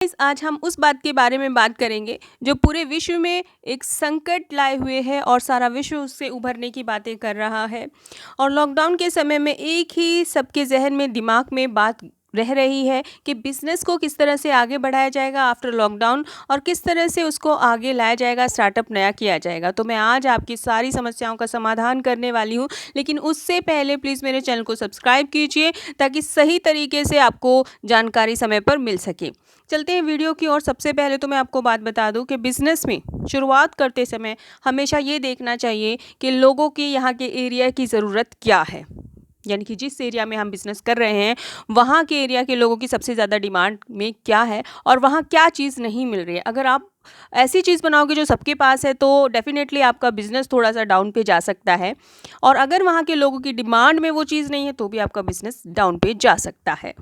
आज हम उस बात के बारे में बात करेंगे जो पूरे विश्व में एक संकट लाए हुए है और सारा विश्व उससे उभरने की बातें कर रहा है। और लॉकडाउन के समय में एक ही सबके जहन में दिमाग में बात रह रही है कि बिजनेस को किस तरह से आगे बढ़ाया जाएगा आफ्टर लॉकडाउन और किस तरह से उसको आगे लाया जाएगा, स्टार्टअप नया किया जाएगा। तो मैं आज आपकी सारी समस्याओं का समाधान करने वाली हूँ, लेकिन उससे पहले प्लीज़ मेरे चैनल को सब्सक्राइब कीजिए ताकि सही तरीके से आपको जानकारी समय पर मिल सके। चलते हैं वीडियो की ओर। सबसे पहले तो मैं आपको बात बता दूं कि बिज़नेस में शुरुआत करते समय हमेशा ये देखना चाहिए कि लोगों की यहाँ के एरिया की ज़रूरत क्या है, यानी कि जिस एरिया में हम बिज़नेस कर रहे हैं वहाँ के एरिया के लोगों की सबसे ज़्यादा डिमांड में क्या है और वहाँ क्या चीज़ नहीं मिल रही है। अगर आप ऐसी चीज़ बनाओगे जो सबके पास है तो डेफिनेटली आपका बिज़नेस थोड़ा सा डाउन पे जा सकता है, और अगर वहाँ के लोगों की डिमांड में वो चीज़ नहीं है तो भी आपका बिज़नेस डाउन पे जा सकता है।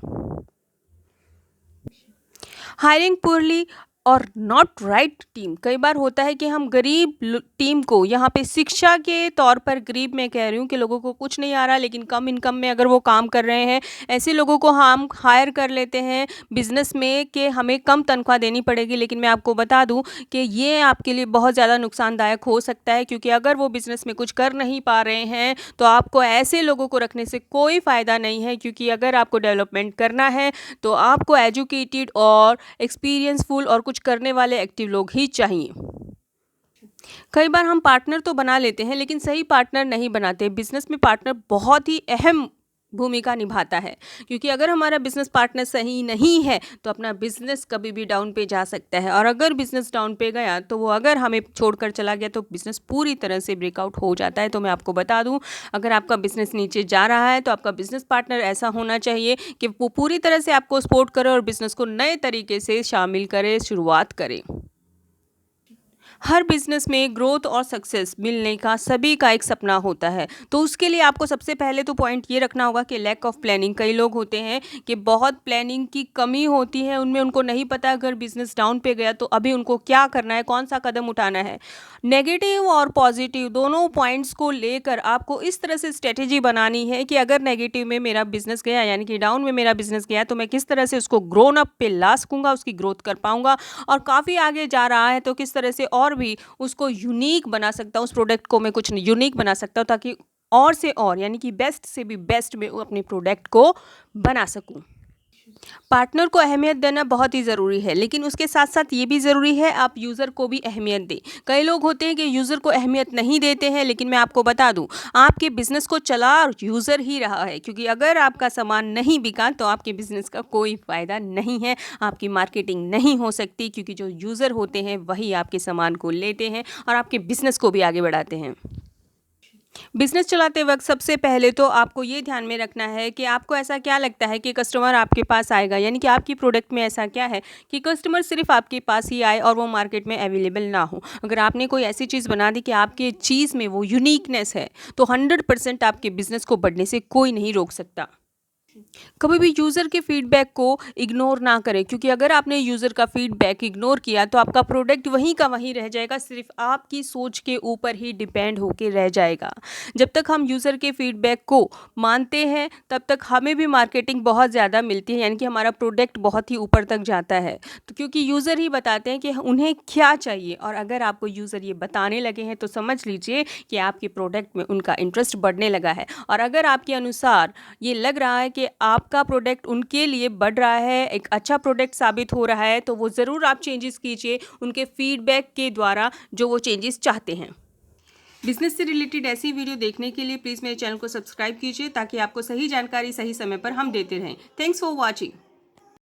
हायरिंग पुअरली और नॉट राइट टीम। कई बार होता है कि हम गरीब टीम को यहाँ पे शिक्षा के तौर पर, गरीब मैं कह रही हूँ कि लोगों को कुछ नहीं आ रहा लेकिन कम इनकम में अगर वो काम कर रहे हैं, ऐसे लोगों को हम हायर कर लेते हैं बिजनेस में कि हमें कम तनख्वाह देनी पड़ेगी। लेकिन मैं आपको बता दूं कि ये आपके लिए बहुत ज़्यादा नुकसानदायक हो सकता है, क्योंकि अगर वो बिज़नेस में कुछ कर नहीं पा रहे हैं तो आपको ऐसे लोगों को रखने से कोई फ़ायदा नहीं है। क्योंकि अगर आपको डेवलपमेंट करना है तो आपको एजुकेटेड और एक्सपीरियंसफुल और कुछ करने वाले एक्टिव लोग ही चाहिए। कई बार हम पार्टनर तो बना लेते हैं लेकिन सही पार्टनर नहीं बनाते। बिजनेस में पार्टनर बहुत ही अहम भूमिका निभाता है, क्योंकि अगर हमारा बिजनेस पार्टनर सही नहीं है तो अपना बिजनेस कभी भी डाउन पे जा सकता है, और अगर बिजनेस डाउन पे गया तो वो अगर हमें छोड़कर चला गया तो बिजनेस पूरी तरह से ब्रेकआउट हो जाता है। तो मैं आपको बता दूं, अगर आपका बिजनेस नीचे जा रहा है तो आपका बिजनेस पार्टनर ऐसा होना चाहिए कि वो पूरी तरह से आपको सपोर्ट करे और बिजनेस को नए तरीके से शामिल करे, शुरुआत करे। हर बिजनेस में ग्रोथ और सक्सेस मिलने का सभी का एक सपना होता है, तो उसके लिए आपको सबसे पहले तो पॉइंट ये रखना होगा कि लैक ऑफ प्लानिंग। कई लोग होते हैं कि बहुत प्लानिंग की कमी होती है उनमें, उनको नहीं पता अगर बिजनेस डाउन पे गया तो अभी उनको क्या करना है, कौन सा कदम उठाना है। नेगेटिव और पॉजिटिव दोनों पॉइंट्स को लेकर आपको इस तरह से स्ट्रेटेजी बनानी है कि अगर नेगेटिव में मेरा बिजनेस गया, यानी कि डाउन में मेरा बिजनेस गया, तो मैं किस तरह से उसको ग्रोन अप पे ला सकूंगा, उसकी ग्रोथ कर पाऊंगा, और काफ़ी आगे जा रहा है तो किस तरह से और भी उसको यूनिक बना सकता हूँ, उस प्रोडक्ट को मैं कुछ यूनिक बना सकता हूँ ताकि और से और, यानी कि बेस्ट से भी बेस्ट में अपने प्रोडक्ट को बना सकूँ। पार्टनर को अहमियत देना बहुत ही ज़रूरी है, लेकिन उसके साथ साथ ये भी ज़रूरी है आप यूज़र को भी अहमियत दें। कई लोग होते हैं कि यूज़र को अहमियत नहीं देते हैं, लेकिन मैं आपको बता दूं, आपके बिज़नेस को चला यूज़र ही रहा है। क्योंकि अगर आपका सामान नहीं बिका तो आपके बिज़नेस का कोई फ़ायदा नहीं है, आपकी मार्केटिंग नहीं हो सकती, क्योंकि जो यूज़र होते हैं वही आपके सामान को लेते हैं और आपके बिज़नेस को भी आगे बढ़ाते हैं। बिजनेस चलाते वक्त सबसे पहले तो आपको ये ध्यान में रखना है कि आपको ऐसा क्या लगता है कि कस्टमर आपके पास आएगा, यानी कि आपकी प्रोडक्ट में ऐसा क्या है कि कस्टमर सिर्फ आपके पास ही आए और वो मार्केट में अवेलेबल ना हो। अगर आपने कोई ऐसी चीज़ बना दी कि आपके चीज़ में वो यूनिकनेस है तो 100% आपके बिजनेस को बढ़ने से कोई नहीं रोक सकता। कभी भी यूज़र के फीडबैक को इग्नोर ना करें, क्योंकि अगर आपने यूज़र का फीडबैक इग्नोर किया तो आपका प्रोडक्ट वहीं का वहीं रह जाएगा, सिर्फ आपकी सोच के ऊपर ही डिपेंड होके रह जाएगा। जब तक हम यूज़र के फीडबैक को मानते हैं तब तक हमें भी मार्केटिंग बहुत ज़्यादा मिलती है, यानी कि हमारा प्रोडक्ट बहुत ही ऊपर तक जाता है। तो क्योंकि यूज़र ही बताते हैं कि उन्हें क्या चाहिए, और अगर आपको यूज़र ये बताने लगे हैं तो समझ लीजिए कि आपके प्रोडक्ट में उनका इंटरेस्ट बढ़ने लगा है। और अगर आपके अनुसार ये लग रहा है कि आपका प्रोडक्ट उनके लिए बढ़ रहा है, एक अच्छा प्रोडक्ट साबित हो रहा है, तो वो ज़रूर आप चेंजेस कीजिए उनके फीडबैक के द्वारा जो वो चेंजेस चाहते हैं। बिजनेस से रिलेटेड ऐसी वीडियो देखने के लिए प्लीज़ मेरे चैनल को सब्सक्राइब कीजिए ताकि आपको सही जानकारी सही समय पर हम देते रहें। Thanks for watching.